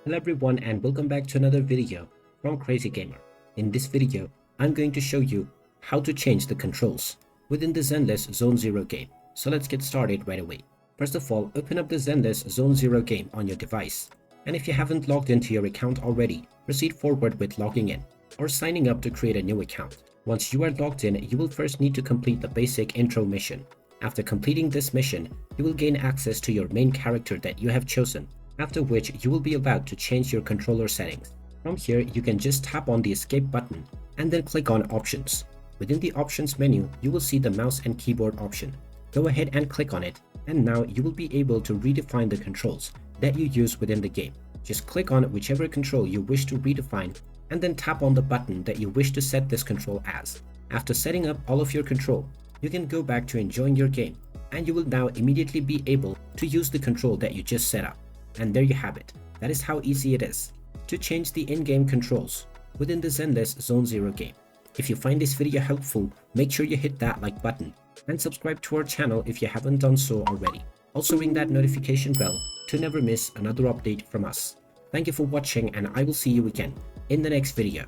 Hello everyone and welcome back to another video from Crazy Gamer. In this video, I'm going to show you how to change the controls within the Zenless Zone Zero game. So let's get started right away. First of all, open up the Zenless Zone Zero game on your device. And if you haven't logged into your account already, proceed forward with logging in or signing up to create a new account. Once you are logged in, you will first need to complete the basic intro mission. After completing this mission, you will gain access to your main character that you have chosen, after which you will be allowed to change your controller settings. From here, you can just tap on the escape button and then click on options. Within the options menu, you will see the mouse and keyboard option. Go ahead and click on it, and now you will be able to redefine the controls that you use within the game. Just click on whichever control you wish to redefine and then tap on the button that you wish to set this control as. After setting up all of your control, you can go back to enjoying your game, and you will now immediately be able to use the control that you just set up. And there you have it. That is how easy it is to change the in-game controls within the Zenless Zone Zero game. If you find this video helpful, make sure you hit that like button and subscribe to our channel if you haven't done so already. Also ring that notification bell to never miss another update from us. Thank you for watching, and I will see you again in the next video.